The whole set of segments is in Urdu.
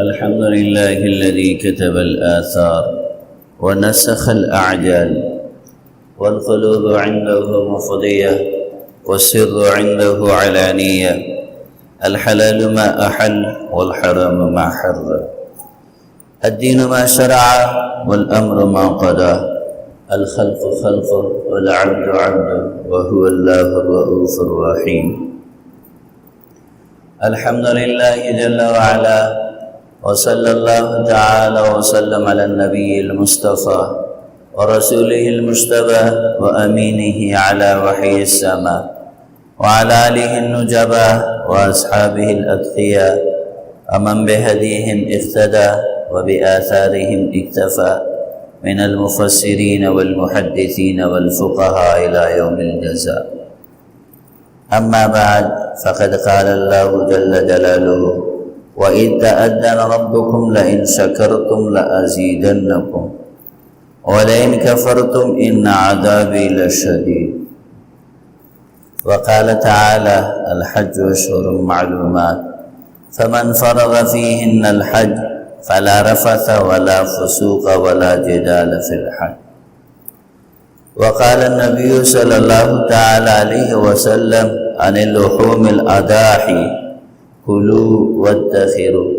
الحمد لله الذي كتب الآثار ونسخ الأعجال والقلوب عنده مفضية والسر عنده علانية الحلال ما أحل والحرام ما حرم الدين ما شرع والأمر ما قضى الخلق خلقه والعبد عبده وهو الله الرؤوف الرحيم الحمد لله جل وعلا وصلى الله تعالى وسلم على النبي المصطفى ورسوله المجتبى وأمينه على وحي السماء وعلى آله النجبى وأصحابه الأتقياء ومن بهديهم اقتدى وبآثارهم اكتفى من المفسرين والمحدثين والفقهاء إلى يوم الجزاء. أما بعد فقد قال الله جل جلاله وَإِذْ تَأَذَّنَ رَبُّكُمْ لَئِنْ شَكَرْتُمْ لَأَزِيدَنَّكُمْ وَلَئِنْ كَفَرْتُمْ إِنَّ عَذَابِي لَشَدِيدٌ. وقال تعالى الحج أشهر معلومات فمن فرض فيهن الحج فلا رفث ولا فسوق ولا جدال في الحج. وقال النبي صلى الله تعالى عليه وسلم عن اللحوم الأضاحي كلوا وادخروا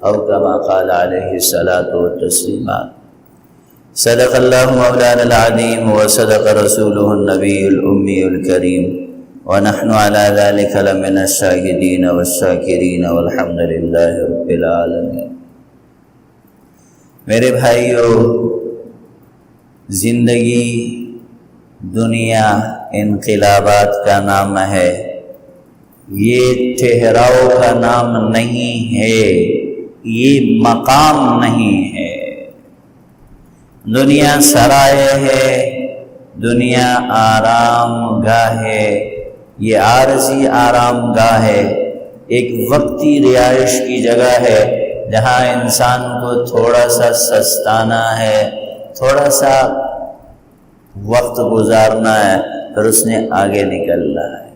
أو كما قال عليه الصلاة والتسليمات. صدق الله مولانا العظيم وصدق رسوله النبي الأمي الكريم ونحن على ذلك لمن الشاهدين والشاکرین والحمد للہ رب العالمین. میرے بھائیو، زندگی دنیا انقلابات کا نام ہے، یہ ٹھہراؤ کا نام نہیں ہے، یہ مقام نہیں ہے. دنیا سرائے ہے، دنیا آرام گاہ ہے، یہ عارضی آرام گاہ ہے، ایک وقتی رہائش کی جگہ ہے جہاں انسان کو تھوڑا سا سستانا ہے، تھوڑا سا وقت گزارنا ہے، پھر اس نے آگے نکلنا ہے.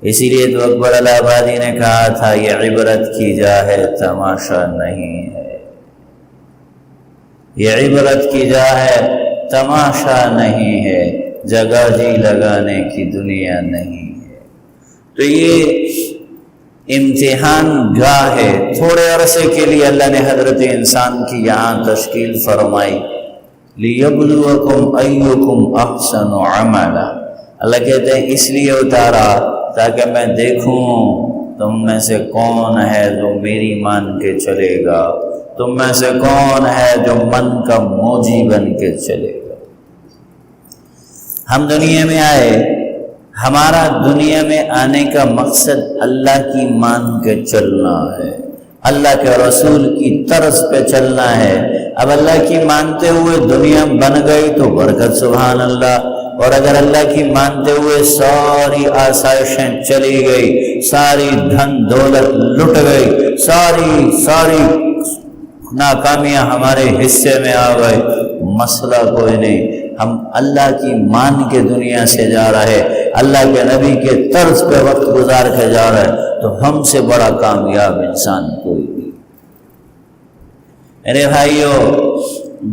اسی لیے تو اکبر الہٰبادی نے کہا تھا یہ عبرت کی جا ہے تماشا نہیں ہے، یہ عبرت کی جا ہے تماشا نہیں ہے، جگہ جی لگانے کی دنیا نہیں ہے. تو یہ امتحان گاہ ہے. تھوڑے عرصے کے لیے اللہ نے حضرت انسان کی یہاں تشکیل فرمائی. لِيَبْلُوَكُمْ أَيُّكُمْ أَحْسَنُ عَمَلًا. اللہ کہتے ہیں اس لیے اتارا تاکہ میں دیکھوں تم میں سے کون ہے جو میری مان کے چلے گا، تم میں سے کون ہے جو من کا موجی بن کے چلے گا. ہم دنیا میں آئے، ہمارا دنیا میں آنے کا مقصد اللہ کی مان کے چلنا ہے، اللہ کے رسول کی طرز پہ چلنا ہے. اب اللہ کی مانتے ہوئے دنیا بن گئی تو برکت سبحان اللہ، اور اگر اللہ کی مانتے ہوئے ساری آسائشیں چلی گئی، ساری دھن دولت لٹ گئی، ساری ناکامیاں ہمارے حصے میں آ گئی، مسئلہ کوئی نہیں. ہم اللہ کی مان کے دنیا سے جا رہے، اللہ کے نبی کے طرز پہ وقت گزار کے جا رہے، تو ہم سے بڑا کامیاب انسان کوئی نہیں. میرے بھائیو،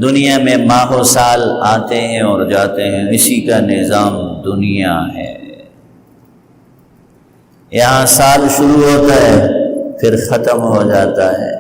دنیا میں ماہ و سال آتے ہیں اور جاتے ہیں، اسی کا نظام دنیا ہے. یہاں سال شروع ہوتا ہے پھر ختم ہو جاتا ہے،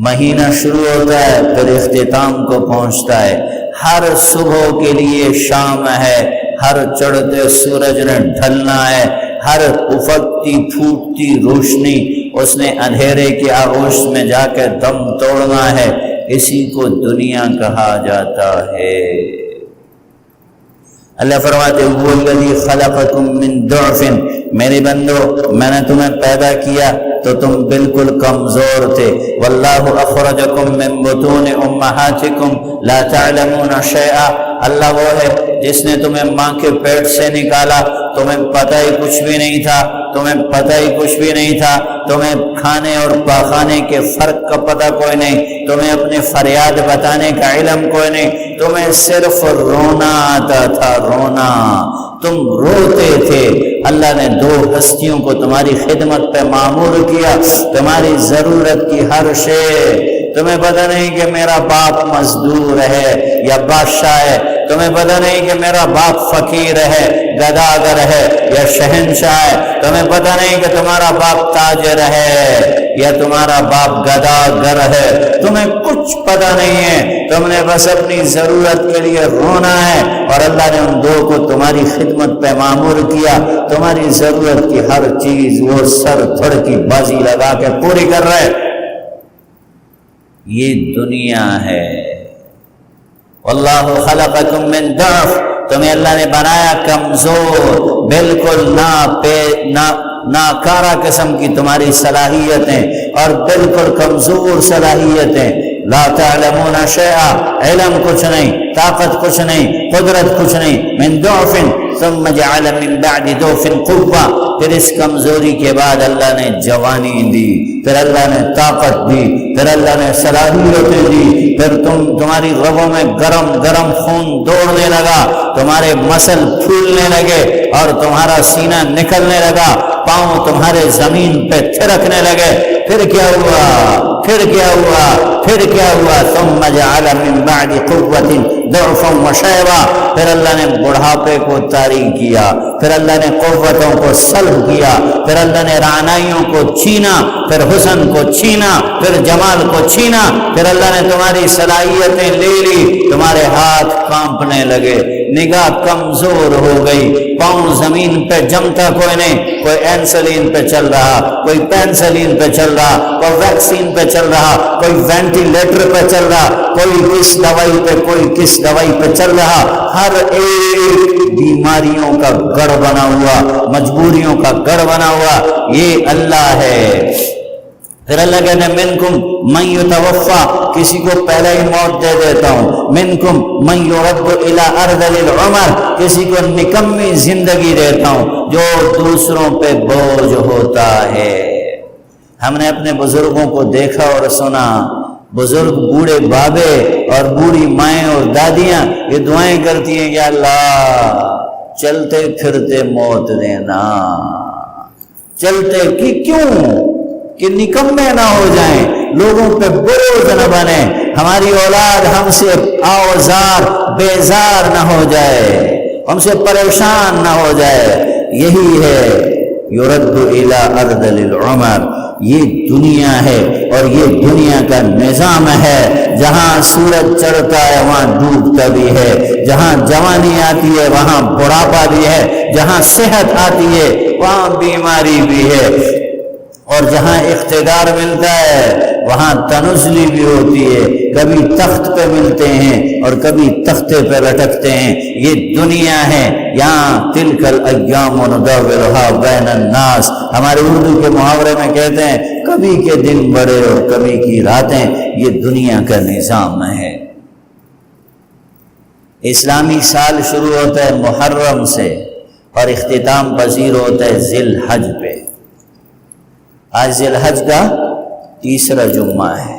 مہینہ شروع ہوتا ہے پھر اختتام کو پہنچتا ہے. ہر صبح کے لیے شام ہے، ہر چڑھتے سورج نے ڈھلنا ہے، ہر افقتی پھوٹتی روشنی اس نے اندھیرے کی آغوش میں جا کے دم توڑنا ہے. اسی کو دنیا کہا جاتا ہے. اللہ فرماتے هو الذی خلقکم من ضعف. میرے بندو، میں نے تمہیں پیدا کیا تو تم بالکل کمزور تھے. واللہ اخرجکم من بطون امہاتکم لا تعلمون شیئا. اللہ وہ ہے جس نے تمہیں ماں کے پیٹ سے نکالا، تمہیں پتہ ہی کچھ بھی نہیں تھا، تمہیں کھانے اور پاخانے کے فرق کا پتہ کوئی نہیں، تمہیں اپنے فریاد بتانے کا علم کوئی نہیں، تمہیں صرف رونا آتا تھا، رونا، تم روتے تھے۔ اللہ نے دو ہستیوں کو تمہاری خدمت پہ مامور کیا، تمہاری ضرورت کی ہر شے۔ تمہیں پتہ نہیں کہ میرا باپ مزدور ہے یا بادشاہ ہے، تمہیں پتہ نہیں کہ میرا باپ فقیر ہے، گداگر ہے یا شہنشاہ ہے، تمہیں پتہ نہیں کہ تمہارا باپ تاجر ہے یا تمہارا باپ گداگر ہے، تمہیں کچھ پتہ نہیں ہے، تم نے بس اپنی ضرورت کے لیے رونا ہے، اور اللہ نے ان دو کو تمہاری خدمت پہ مامور کیا، تمہاری ضرورت کی ہر چیز وہ سر دھڑ کی بازی لگا کے پوری کر رہے۔ یہ دنیا ہے۔ واللہ خلقکم من ضعف، تمہیں اللہ نے بنایا کمزور، بالکل ناکارہ قسم کی تمہاری صلاحیتیں، اور بالکل کمزور صلاحیتیں۔ لا تعلمون شیئا، علم کچھ نہیں، طاقت کچھ نہیں، قدرت کچھ نہیں۔ من ضعف ثم جعل من بعد ضعف قوة، پھر اس کمزوری کے بعد اللہ نے جوانی دی، پھر اللہ نے طاقت دی، پھر اللہ نے صلاحیتیں دی، پھر تمہاری رگوں میں گرم گرم خون دوڑنے لگا، تمہارے مسل پھولنے لگے اور تمہارا سینہ نکلنے لگا، پاؤں تمہارے زمین پہ تھرکنے لگے۔ پھر کیا ہوا؟ ثم جعل من بعد قوة ضعفا وشیبا، پھر اللہ نے بڑھاپے کو طاری کیا، پھر اللہ نے قوتوں کو سلب کیا، پھر اللہ نے رعنائیوں کو چھینا، پھر حسن کو چھینا، پھر جمال کو چھینا، پھر اللہ نے تمہاری صلاحیتیں لے لی، تمہارے ہاتھ کانپنے لگے، نگاہ کمزور ہو گئی، پاؤں زمین پہ جمتا کوئی نہیں، کوئی انسولین پہ چل رہا، کوئی پینسلین پہ چل رہا، کوئی ویکسین پہ چل رہا، کوئی وینٹیلیٹر پہ چل رہا، کوئی کس دوائی پہ، کوئی کس دوائی پہ چل رہا، ہر ایک بیماریوں کا گڑھ بنا ہوا، مجبوریوں کا گڑھ بنا ہوا، یہ اللہ ہے۔ پھر اللہ کہتے ہیں منکم من یتوفا، کسی کو پہلے ہی موت دے دیتا ہوں، منکم من یرد الی ارذل العمر، کسی کو نکمی زندگی دیتا ہوں جو دوسروں پہ بوجھ ہوتا ہے۔ ہم نے اپنے بزرگوں کو دیکھا اور سنا، بزرگ بوڑھے بابے اور بوڑھی مائیں اور دادیاں یہ دعائیں کرتی ہیں کہ اللہ چلتے پھرتے موت دینا، چلتے کہ کیوں کہ نکمے نہ ہو جائیں، لوگوں پہ بوجھ نہ بنے، ہماری اولاد ہم سے آوازار بیزار نہ ہو جائے، ہم سے پریشان نہ ہو جائے۔ یہی ہے یرد الی ارذل العمر، یہ دنیا ہے اور یہ دنیا کا نظام ہے، جہاں سورج چڑھتا ہے وہاں ڈوبتا بھی ہے، جہاں جوانی آتی ہے وہاں بڑھاپا بھی ہے، جہاں صحت آتی ہے وہاں بیماری بھی ہے، اور جہاں اقتدار ملتا ہے وہاں تنزلی بھی ہوتی ہے، کبھی تخت پہ ملتے ہیں اور کبھی تختے پہ لٹکتے ہیں۔ یہ دنیا ہے، یہاں تلک الایام نداولها بین الناس، ہمارے اردو کے محاورے میں کہتے ہیں کبھی کے دن بڑے اور کبھی کی راتیں، یہ دنیا کا نظام ہے۔ اسلامی سال شروع ہوتا ہے محرم سے اور اختتام پذیر ہوتا ہے ذی الحج پہ۔ آج ذی الحج کا تیسرا جمعہ ہے،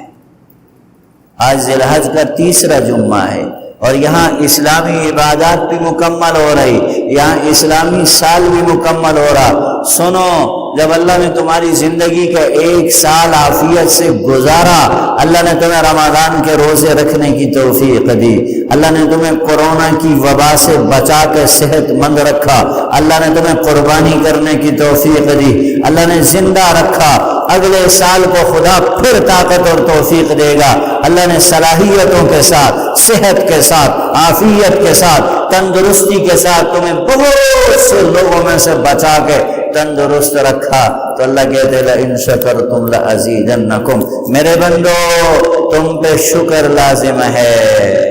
آج ذی الحج کا تیسرا جمعہ ہے، اور یہاں اسلامی عبادات بھی مکمل ہو رہی، یہاں اسلامی سال بھی مکمل ہو رہا۔ سنو، جب اللہ نے تمہاری زندگی کا ایک سال عافیت سے گزارا، اللہ نے تمہیں رمضان کے روزے رکھنے کی توفیق دی، اللہ نے تمہیں کورونا کی وبا سے بچا کے صحت مند رکھا، اللہ نے تمہیں قربانی کرنے کی توفیق دی، اللہ نے زندہ رکھا، اگلے سال کو خدا پھر طاقت اور توفیق دے گا۔ اللہ نے صلاحیتوں کے ساتھ، صحت کے ساتھ، عافیت کے ساتھ، تندرستی کے ساتھ تمہیں بہت سے لوگوں میں سے بچا کے تندرست رکھا، تو اللہ کہتے ہیں لئن شکرتم لازیدنکم، میرے بندو تم پہ شکر لازم ہے۔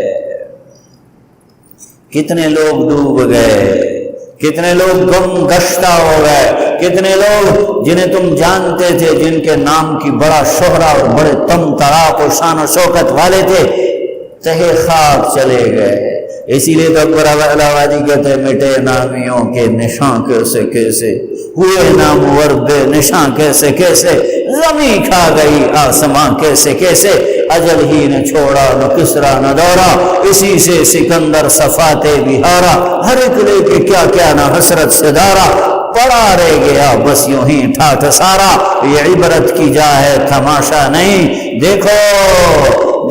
کتنے لوگ ڈوب گئے، کتنے لوگ گم گشتہ ہو گئے، کتنے لوگ جنہیں تم جانتے تھے، جن کے نام کی بڑا شہرہ اور بڑے تم تراق و شان و شوکت والے تھے، تہے خاک چلے گئے۔ اسی لیے تو اکبر الہوادی کہتے ہیں مٹے نامیوں کے نشان کیسے کیسے، ہوئے نامور بے نشان کیسے کیسے، زمین کھا گئی آسمان کیسے کیسے، اجل ہی نے چھوڑا نہ کسرا نہ دورا، اسی سے سکندر صفاتے بہارا، ہر ایک لے کے کیا کیا نہ حسرت سے دارا، پڑا رہ گیا بس یوں ہی ٹھاٹھ سارا، یہ عبرت کی جا ہے تماشا نہیں۔ دیکھو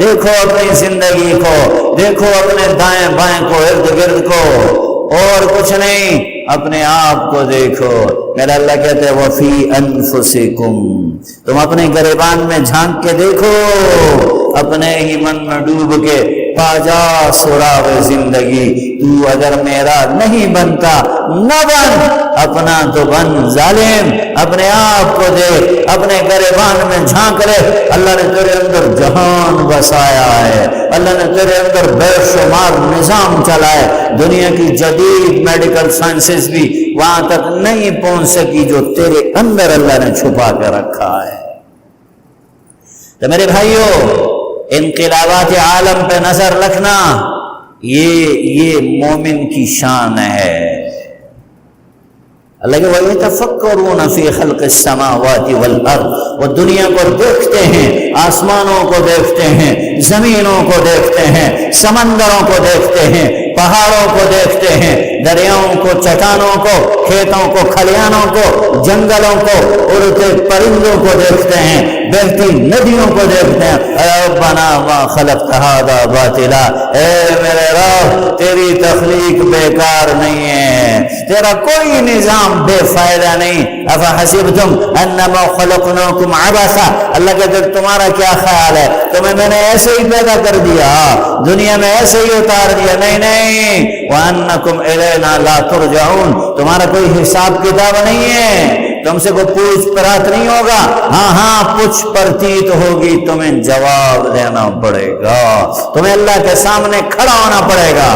دیکھو اپنی زندگی کو، دیکھو اپنے دائیں بائیں کو، ارد گرد کو، اور کچھ نہیں، اپنے آپ کو دیکھو۔ میرا اللہ کہتے ہیں وَفِي أَنفُسِكُمْ، تم اپنے گریبان میں جھانک کے دیکھو، اپنے ہی من میں ڈوب کے پا جا سراغ زندگی۔ تو اگر میرا نہیں بنتا نہ بن، اپنا تو بن ظالم، اپنے آپ کو دیکھ، اپنے گریبان میں جھانک لے۔ اللہ نے تیرے اندر جہان بسایا ہے، اللہ نے تیرے اندر بے شمار نظام چلائے، دنیا کی جدید میڈیکل سائنسز بھی وہاں تک نہیں پہنچ سکی جو تیرے اندر اللہ نے چھپا کے رکھا ہے۔ تو میرے بھائیوں، انقلابات عالم پہ نظر رکھنا یہ مومن کی شان ہے۔ اللہ کہ وَيَتَفَكَّرُونَ فِي خَلْقِ السَّمَاوَاتِ وَالْأَرْضِ، وہ دنیا کو دیکھتے ہیں، آسمانوں کو دیکھتے ہیں، زمینوں کو دیکھتے ہیں، سمندروں کو دیکھتے ہیں، پہاڑوں کو دیکھتے ہیں، دریاؤں کو، چٹانوں کو، کھیتوں کو، کھلیانوں کو، جنگلوں کو، اڑتے پرندوں کو دیکھتے ہیں، بہتی ندیوں کو دیکھتے ہیں۔ اے ربنا ما خلقت هذا باطلا، اے میرے رب تیری تخلیق بیکار نہیں ہے، تیرا کوئی نظام بے فائدہ نہیں۔ افحسبتم انما خلقناکم عبثا، اللہ کہتے تمہارا کیا خیال ہے تمہیں میں نے ایسے ہی پیدا کر دیا، دنیا میں ایسے ہی اتار دیا؟ نہیں نہیں، وَأَنَّكُمْ إِلَيْنَا لَا تُرْجَعُونَ، تمہارا کوئی حساب کتاب نہیں ہے، تم سے کوئی پوچھ پرات نہیں ہوگا۔ ہاں پوچھ پرتیت ہوگی، تمہیں جواب دینا پڑے گا، تمہیں اللہ کے سامنے کھڑا ہونا پڑے گا،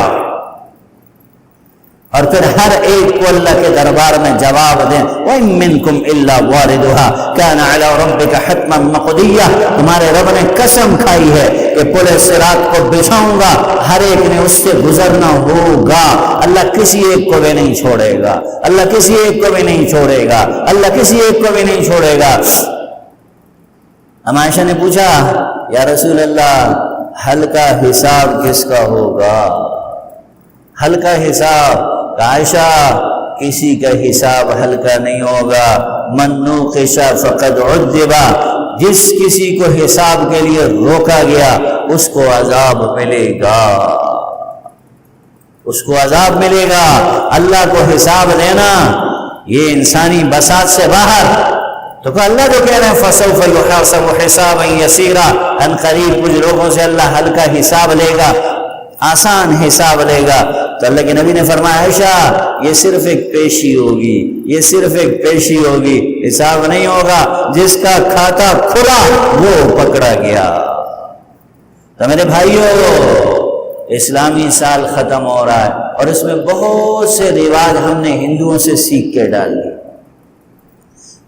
اور پھر ہر ایک کو اللہ کے دربار میں جواب دیں۔ وَإِن مِّنكُمْ إِلَّا وَارِدُهَا كَانَ عَلَى رَبِّكَ حَتْمًا مَّقْضِيًّا، تمہارے رب نے قسم کھائی ہے کہ پل صراط کو بچھاؤں گا، ہر ایک نے اس سے گزرنا ہوگا، اللہ کسی ایک کو بھی نہیں چھوڑے گا، اللہ کسی ایک کو بھی نہیں چھوڑے گا، اللہ کسی ایک کو بھی نہیں چھوڑے گا۔ عائشہ نے پوچھا یا رسول اللہ حل کا حساب کس کا ہوگا؟ حل کا حساب؟ عائشہ کسی کا حساب ہلکا نہیں ہوگا، من نوقش فقد عذب، جس کسی کو حساب کے لیے روکا گیا اس کو عذاب ملے گا، اس کو عذاب ملے گا۔ اللہ کو حساب دینا یہ انسانی بساط سے باہر، تو اللہ جو کہہ رہے ہیں فَسَوْفَ يُحَاسَبُ حِسَابًا يَسِيرًا، ان قریب کچھ لوگوں سے اللہ ہلکا حساب لے گا، آسان حساب لے گا۔ تو اللہ کے نبی نے فرمایا عائشہ یہ صرف ایک پیشی ہوگی، یہ صرف ایک پیشی ہوگی، حساب نہیں ہوگا، جس کا کھاتا کھلا وہ پکڑا گیا۔ تو میرے بھائیوں، اسلامی سال ختم ہو رہا ہے اور اس میں بہت سے رواج ہم نے ہندوؤں سے سیکھ کے ڈال دی،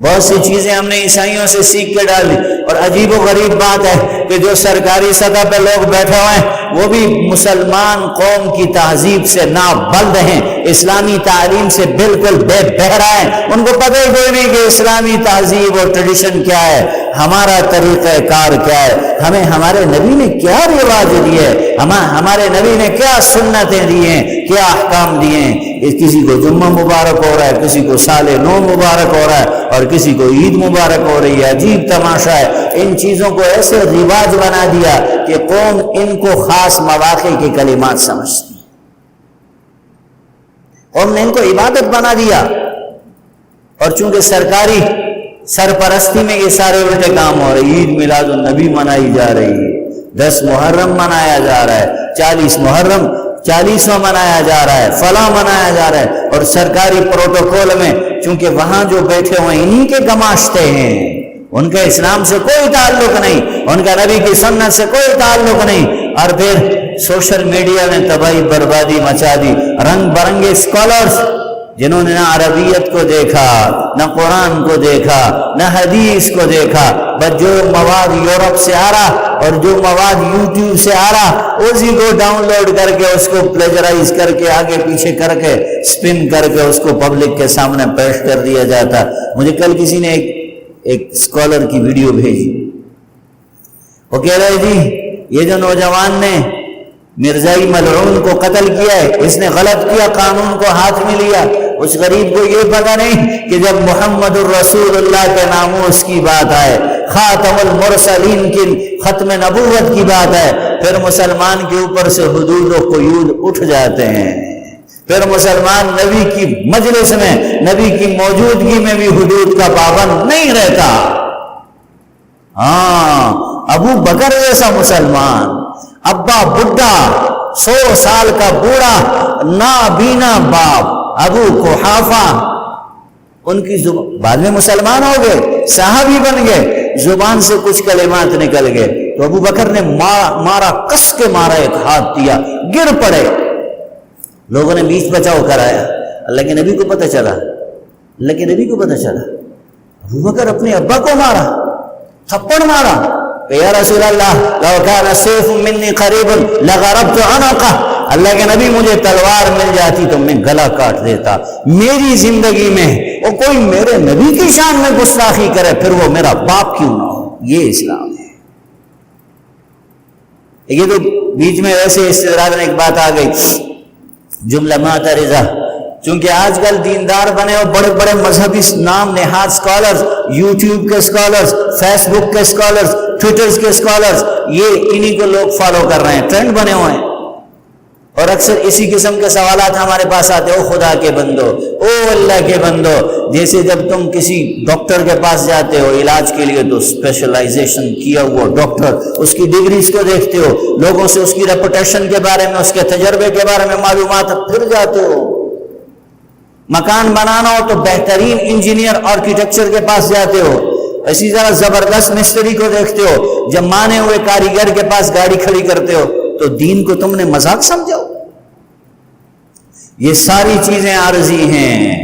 بہت سی چیزیں ہم نے عیسائیوں سے سیکھ کے ڈال دی، اور عجیب و غریب بات ہے کہ جو سرکاری سطح پہ لوگ بیٹھے ہوئے ہیں وہ بھی مسلمان قوم کی تہذیب سے نابلد ہیں، اسلامی تعلیم سے بالکل بے بہرا ہیں، ان کو پتہ ہی کوئی نہیں کہ اسلامی تہذیب اور ٹریڈیشن کیا ہے، ہمارا طریقہ کار کیا ہے، ہمیں ہمارے نبی نے کیا رواج دیے، ہمارے نبی نے کیا سنتیں دی ہیں، کیا احکام دیے ہیں۔ کسی کو جمعہ مبارک ہو رہا ہے، کسی کو سال نو مبارک ہو رہا ہے، اور کسی کو عید مبارک ہو رہی ہے، عجیب تماشا ہے۔ ان چیزوں کو ایسے رواج بنا دیا کہ قوم ان کو خاص مواقع کے کلمات سمجھتی، قوم نے ان کو عبادت بنا دیا، اور چونکہ سرکاری سرپرستی میں یہ سارے الٹے کام ہو رہے، عید میلاد النبی منائی جا رہی ہے، 10 محرم منایا جا رہا ہے، 40 محرم 40واں منایا جا رہا ہے، فلاں منایا جا رہا ہے، اور سرکاری پروٹوکول میں چونکہ وہاں جو بیٹھے ہوئے انہی کے گماشتے ہیں، ان کے اسلام سے کوئی تعلق نہیں، ان کا نبی کی سنت سے کوئی تعلق نہیں، اور پھر سوشل میڈیا نے تباہی بربادی مچا دی، رنگ برنگے اسکالرز جنہوں نے نہ عربیت کو دیکھا، نہ قرآن کو دیکھا، نہ حدیث کو دیکھا، بس جو مواد یورپ سے آ رہا اور جو مواد یوٹیوب سے آ رہا اسی کو ڈاؤن لوڈ کر کے اس کو پلیجرائز کر کے آگے پیچھے کر کے سپن کر کے اس کو پبلک کے سامنے پیش کر دیا جاتا۔ مجھے کل کسی نے ایک اسکالر کی ویڈیو بھیجی، وہ کہہ رہے جی یہ جو نوجوان نے مرزائی ملعون کو قتل کیا ہے، اس نے غلط کیا، قانون کو ہاتھ میں لیا۔ اس غریب کو یہ پتہ نہیں کہ جب محمد الرسول اللہ کے ناموس کی بات آئے، خاتم المرسلین کی ختم نبوت کی بات ہے، پھر مسلمان کے اوپر سے حدود و قیود اٹھ جاتے ہیں، پھر مسلمان نبی کی مجلس میں، نبی کی موجودگی میں بھی حدود کا پابند نہیں رہتا۔ ہاں، ابو بکر جیسا مسلمان، ابا بڈھا 100 سال کا بوڑھا نابینا باپ ابو قحافہ، ان کی بعد میں مسلمان ہو گئے، صحابی بن گئے، زبان سے کچھ کلمات نکل گئے تو ابو بکر نے مارا، کس کے مارا، ایک ہاتھ دیا، گر پڑے، لوگوں نے بیچ بچاؤ کرایا۔ اللہ کے نبی کو پتہ چلا، اللہ کے نبی کو پتہ چلا، ابو بکر اپنے ابا کو مارا، تھپڑ مارا کہ یا رسول اللہ لو کان السیف منی قریب لضربت عنقہ، اللہ کے نبی مجھے تلوار مل جاتی تو میں گلا کاٹ دیتا۔ میری زندگی میں وہ کوئی میرے نبی کی شان میں گستاخی کرے پھر وہ میرا باپ کیوں نہ ہو، یہ اسلام ہے۔ یہ تو بیچ میں ویسے استدلال میں ایک بات آ گئی، جملہ معترضہ، چونکہ آج کل دیندار بنے اور بڑے بڑے مذہبی نام نہاد اسکالرز، یوٹیوب کے اسکالرز، فیس بک کے اسکالرز، ٹویٹرز کے اسکالرز، یہ انہی کو لوگ فالو کر رہے ہیں، ٹرینڈ بنے ہوئے ہیں، اور اکثر اسی قسم کے سوالات ہمارے پاس آتے ہیں، او خدا کے بندو، او اللہ کے بندو، جیسے جب تم کسی ڈاکٹر کے پاس جاتے ہو علاج کے لیے تو اسپیشلائزیشن کیا ہوا ڈاکٹر، اس کی ڈگریز کو دیکھتے ہو، لوگوں سے اس کی ریپوٹیشن کے بارے میں، اس کے تجربے کے بارے میں معلومات، پھر جاتے ہو مکان بنانا ہو تو بہترین انجینئر آرکیٹیکچر کے پاس جاتے ہو، اسی طرح زبردست مستری کو دیکھتے ہو، جب مانے ہوئے کاریگر کے پاس گاڑی کھڑی کرتے ہو تو دین کو تم نے مذاق سمجھا ہو۔ یہ ساری چیزیں عارضی ہیں،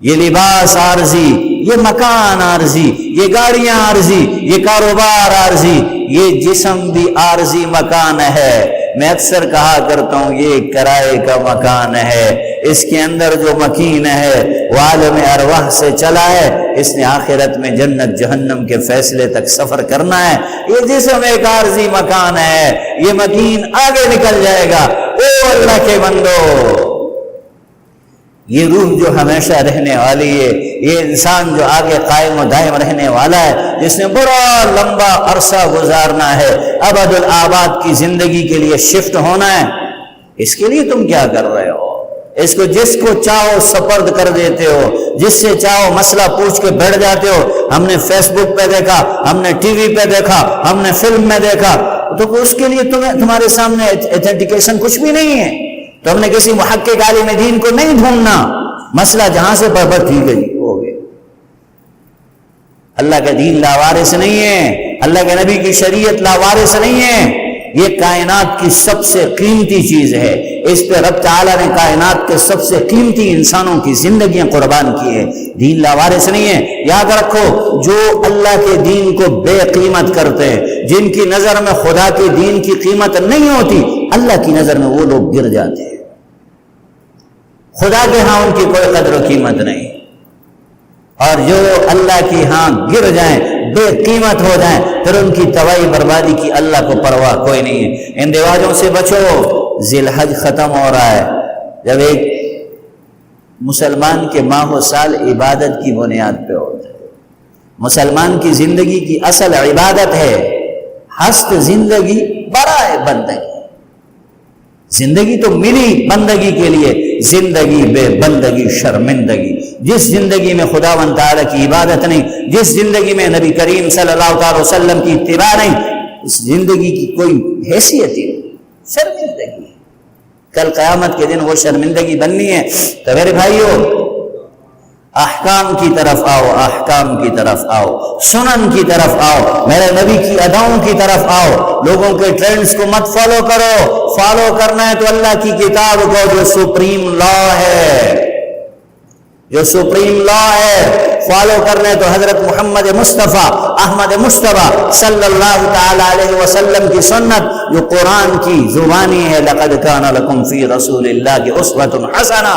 یہ لباس عارضی، یہ مکان عارضی، یہ گاڑیاں عارضی، یہ کاروبار عارضی، یہ جسم بھی عارضی مکان ہے۔ میں اکثر کہا کرتا ہوں یہ کرائے کا مکان ہے، اس کے اندر جو مکین ہے وہ عالم ارواح سے چلا ہے، اس نے آخرت میں جنت جہنم کے فیصلے تک سفر کرنا ہے۔ یہ جسم ایک عارضی مکان ہے، یہ مکین آگے نکل جائے گا۔ او اللہ کے بندو، یہ روح جو ہمیشہ رہنے والی ہے، یہ انسان جو آگے قائم و دائم رہنے والا ہے، جس نے بڑا لمبا عرصہ گزارنا ہے، ابد الآباد کی زندگی کے لیے شفٹ ہونا ہے، اس کے لیے تم کیا کر رہے ہو؟ اس کو جس کو چاہو سپرد کر دیتے ہو، جس سے چاہو مسئلہ پوچھ کے بیٹھ جاتے ہو۔ ہم نے فیس بک پہ دیکھا، ہم نے ٹی وی پہ دیکھا، ہم نے فلم میں دیکھا، تو اس کے لیے تمہارے سامنے ایتھینٹیکیشن کچھ بھی نہیں ہے، تو ہم نے کسی محقق عالم دین کو نہیں ڈھونڈنا، مسئلہ جہاں سے پڑھ ٹھیک ہے جی ہو گیا۔ اللہ کا دین لاوارث نہیں ہے، اللہ کے نبی کی شریعت لاوارث نہیں ہے، یہ کائنات کی سب سے قیمتی چیز ہے، اس پہ رب تعالیٰ نے کائنات کے سب سے قیمتی انسانوں کی زندگیاں قربان کی ہے۔ دین لاوارث نہیں ہے، یاد رکھو، جو اللہ کے دین کو بے قیمت کرتے ہیں، جن کی نظر میں خدا کے دین کی قیمت نہیں ہوتی، اللہ کی نظر میں وہ لوگ گر جاتے ہیں، خدا کے ہاں ان کی کوئی قدر و قیمت نہیں، اور جو اللہ کی ہاں گر جائیں، بے قیمت ہو جائیں، پھر ان کی تباہی بربادی کی اللہ کو پرواہ کوئی نہیں ہے۔ ان رواجوں سے بچو۔ ذی الحج ختم ہو رہا ہے، جب ایک مسلمان کے ماہ و سال عبادت کی بنیاد پہ ہوتا ہے، مسلمان کی زندگی کی اصل عبادت ہے ہست زندگی برائے بندگی۔ زندگی تو ملی بندگی کے لیے، زندگی بے بندگی شرمندگی۔ جس زندگی میں خداوند تعالیٰ کی عبادت نہیں، جس زندگی میں نبی کریم صلی اللہ علیہ وسلم کی اتباع نہیں، اس زندگی کی کوئی حیثیت ہی نہیں، شرمندگی۔ کل قیامت کے دن وہ شرمندگی بننی ہے۔ تو میرے بھائیو، احکام کی طرف آؤ، احکام کی طرف آؤ، سنن کی طرف آؤ، میرے نبی کی اداؤں کی طرف آؤ۔ لوگوں کے ٹرینڈز کو مت فالو کرو، فالو کرنا ہے تو اللہ کی کتاب کو جو سپریم لا ہے۔ جو سپریم لا ہے فالو کرنے تو حضرت محمد مصطفیٰ احمد مصطفیٰ صلی اللہ تعالی علیہ وسلم کی سنت جو قرآن کی زبانی ہے، لقد کان لکم فی رسول اللہ کی اسوۃ حسنہ،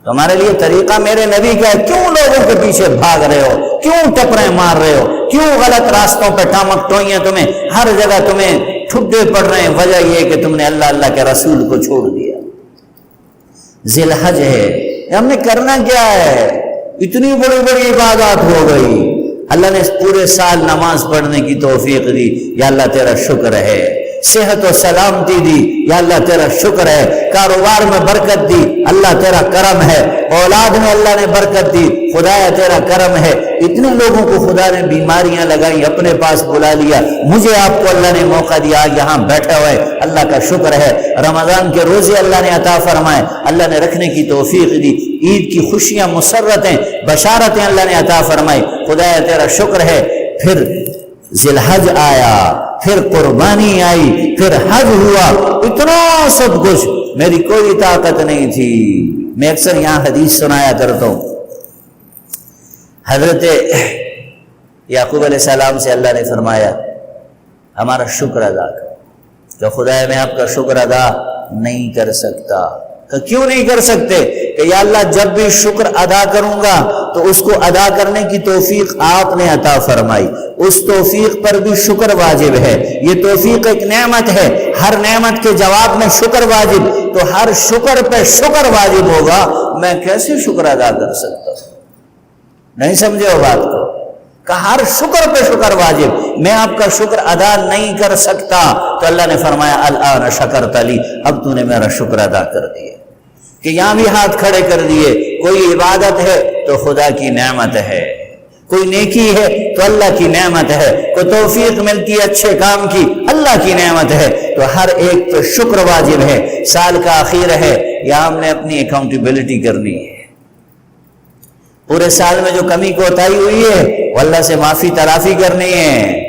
تمہارے لیے طریقہ میرے نبی کا ہے، کیوں لوگوں کے پیچھے بھاگ رہے ہو، کیوں ٹپریں مار رہے ہو، کیوں غلط راستوں پہ ٹامک ٹوئیاں تمہیں ہر جگہ تمہیں ٹھڈے پڑ رہے ہیں؟ وجہ یہ کہ تم نے اللہ کے رسول کو چھوڑ دیا۔ ذی الحج ہے، ہم نے کرنا کیا ہے؟ اتنی بڑی بڑی عبادات ہو گئی، اللہ نے پورے سال نماز پڑھنے کی توفیق دی، یا اللہ تیرا شکر ہے، صحت و سلامتی دی، یا اللہ تیرا شکر ہے، کاروبار میں برکت دی، اللہ تیرا کرم ہے، اولاد میں اللہ نے برکت دی، خدایا تیرا کرم ہے۔ اتنے لوگوں کو خدا نے بیماریاں لگائیں، اپنے پاس بلا لیا، مجھے آپ کو اللہ نے موقع دیا، یہاں بیٹھے ہوئے، اللہ کا شکر ہے۔ رمضان کے روزے اللہ نے عطا فرمائے، اللہ نے رکھنے کی توفیق دی، عید کی خوشیاں مسرتیں بشارتیں اللہ نے عطا فرمائی، خدایا تیرا شکر ہے۔ پھر ذی الحج آیا، پھر قربانی آئی، پھر حج ہوا، اتنا سب کچھ، میری کوئی طاقت نہیں تھی۔ میں اکثر یہاں حدیث سنایا کرتا ہوں، حضرت یعقوب علیہ السلام سے اللہ نے فرمایا ہمارا شکر ادا کر، کہ خدایا میں آپ کا شکر ادا نہیں کر سکتا۔ کہ کیوں نہیں کر سکتے؟ کہ یا اللہ جب بھی شکر ادا کروں گا تو اس کو ادا کرنے کی توفیق آپ نے عطا فرمائی، اس توفیق پر بھی شکر واجب ہے، یہ توفیق ایک نعمت ہے، ہر نعمت کے جواب میں شکر واجب، تو ہر شکر پہ شکر واجب ہوگا، میں کیسے شکر ادا کر سکتا ہوں؟ نہیں سمجھے وہ بات کو؟ کہ ہر شکر پہ شکر واجب، میں آپ کا شکر ادا نہیں کر سکتا، تو اللہ نے فرمایا الآن شکرت لی، اب تو نے میرا شکر ادا کر دیا۔ کہ یہاں بھی ہاتھ کھڑے کر دیے، کوئی عبادت ہے تو خدا کی نعمت ہے، کوئی نیکی ہے تو اللہ کی نعمت ہے، کوئی توفیق ملتی ہے اچھے کام کی اللہ کی نعمت ہے، تو ہر ایک پہ شکر واجب ہے۔ سال کا آخر ہے، یا ہم نے اپنی اکاؤنٹیبلٹی کرنی ہے، پورے سال میں جو کمی کوتاہی ہوئی ہے وہ اللہ سے معافی تلافی کرنی ہے،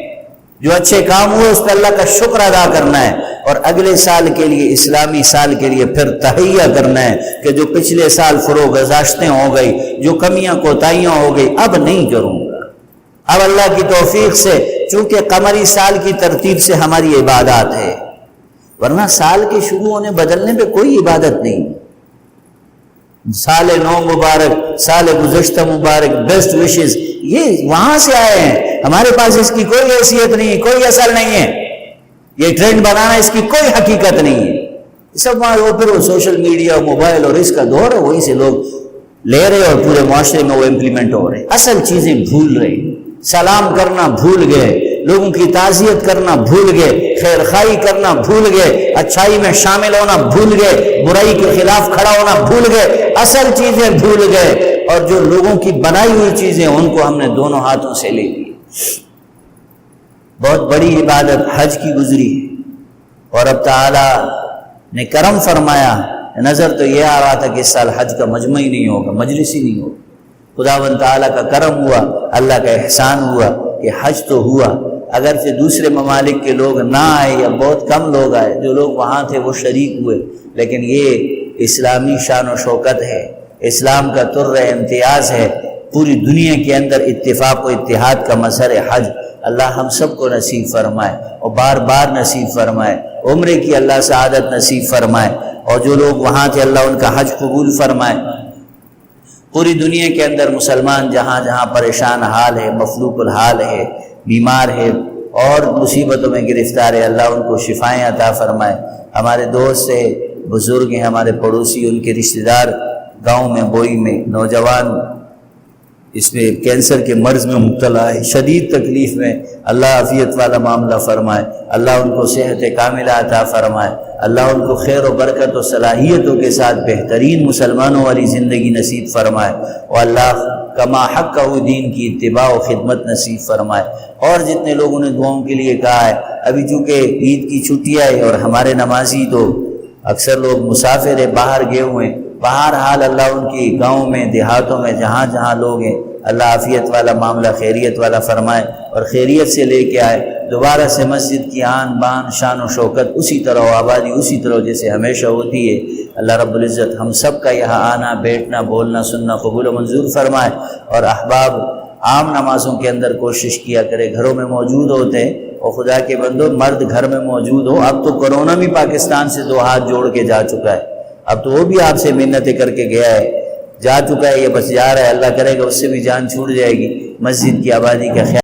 جو اچھے کام ہوئے اس پہ اللہ کا شکر ادا کرنا ہے، اور اگلے سال کے لیے اسلامی سال کے لیے پھر تہیہ کرنا ہے کہ جو پچھلے سال فروغ گزاشتیں ہو گئی، جو کمیاں کوتاہیاں ہو گئی، اب نہیں کروں گا۔ اب اللہ کی توفیق سے، چونکہ قمری سال کی ترتیب سے ہماری عبادات ہے، ورنہ سال کے شروع ہونے بدلنے پہ کوئی عبادت نہیں۔ سال نو مبارک، سال گزشتہ مبارک، بیسٹ وشز، یہ وہاں سے آئے ہیں، ہمارے پاس اس کی کوئی حیثیت نہیں، کوئی اثر نہیں ہے، یہ ٹرینڈ بنانا اس کی کوئی حقیقت نہیں ہے، سب وہاں وہ پھر وہ سوشل میڈیا، موبائل اور اس کا دور ہے، وہیں سے لوگ لے رہے اور پورے معاشرے میں وہ امپلیمنٹ ہو رہے، اصل چیزیں بھول رہے، سلام کرنا بھول گئے، لوگوں کی تعزیت کرنا بھول گئے، خیر خواہی کرنا بھول گئے، اچھائی میں شامل ہونا بھول گئے، برائی کے خلاف کھڑا ہونا بھول گئے، اصل چیزیں بھول گئے، اور جو لوگوں کی بنائی ہوئی چیزیں ان کو ہم نے دونوں ہاتھوں سے لے لی۔ بہت بڑی عبادت حج کی گزری، اور اب تعالیٰ نے کرم فرمایا، نظر تو یہ آ رہا تھا کہ اس سال حج کا مجمع ہی نہیں ہوگا، مجلس ہی نہیں ہوگا، خداوند تعالیٰ کا کرم ہوا، اللہ کا احسان ہوا کہ حج تو ہوا، اگرچہ دوسرے ممالک کے لوگ نہ آئے یا بہت کم لوگ آئے، جو لوگ وہاں تھے وہ شریک ہوئے، لیکن یہ اسلامی شان و شوکت ہے، اسلام کا طر امتیاز ہے، پوری دنیا کے اندر اتفاق و اتحاد کا مظہر حج، اللہ ہم سب کو نصیب فرمائے اور بار بار نصیب فرمائے، عمرے کی اللہ سعادت نصیب فرمائے، اور جو لوگ وہاں تھے اللہ ان کا حج قبول فرمائے۔ پوری دنیا کے اندر مسلمان جہاں جہاں پریشان حال ہے، مفلوق الحال ہے، بیمار ہے اور مصیبتوں میں گرفتار ہے، اللہ ان کو شفائیں عطا فرمائے۔ ہمارے دوست ہے، بزرگ ہیں، ہمارے پڑوسی، ان کے رشتہ دار گاؤں میں، بوئی میں نوجوان اس میں کینسر کے مرض میں مبتلا ہے، شدید تکلیف میں، اللہ عافیت والا معاملہ فرمائے، اللہ ان کو صحت کاملہ عطا فرمائے، اللہ ان کو خیر و برکت و صلاحیتوں کے ساتھ بہترین مسلمانوں والی زندگی نصیب فرمائے، اور اللہ کما حق دین کی اتباع و خدمت نصیب فرمائے۔ اور جتنے لوگوں نے دعاؤں کے لیے کہا ہے، ابھی چونکہ عید کی چھٹیاں ہے اور ہمارے نمازی تو اکثر لوگ مسافر ہیں، باہر گئے ہوئے ہیں، بہرحال اللہ ان کی گاؤں میں، دیہاتوں میں، جہاں جہاں لوگ ہیں، اللہ عافیت والا معاملہ خیریت والا فرمائے اور خیریت سے لے کے آئے، دوبارہ سے مسجد کی آن بان شان و شوکت اسی طرح و آبادی اسی طرح جیسے ہمیشہ ہوتی ہے، اللہ رب العزت ہم سب کا یہاں آنا، بیٹھنا، بولنا، سننا قبول و منظور فرمائے، اور احباب عام نمازوں کے اندر کوشش کیا کرے، گھروں میں موجود ہوتے ہیں، اور خدا کے بندو مرد گھر میں موجود ہو، اب تو کرونا بھی پاکستان سے 2 ہاتھ جوڑ کے جا چکا ہے، اب تو وہ بھی آپ سے منتیں کر کے گیا ہے، جا چکا ہے، یہ بس جا رہا ہے، اللہ کرے گا اس سے بھی جان چھوٹ جائے گی۔ مسجد کی آبادی کا خیال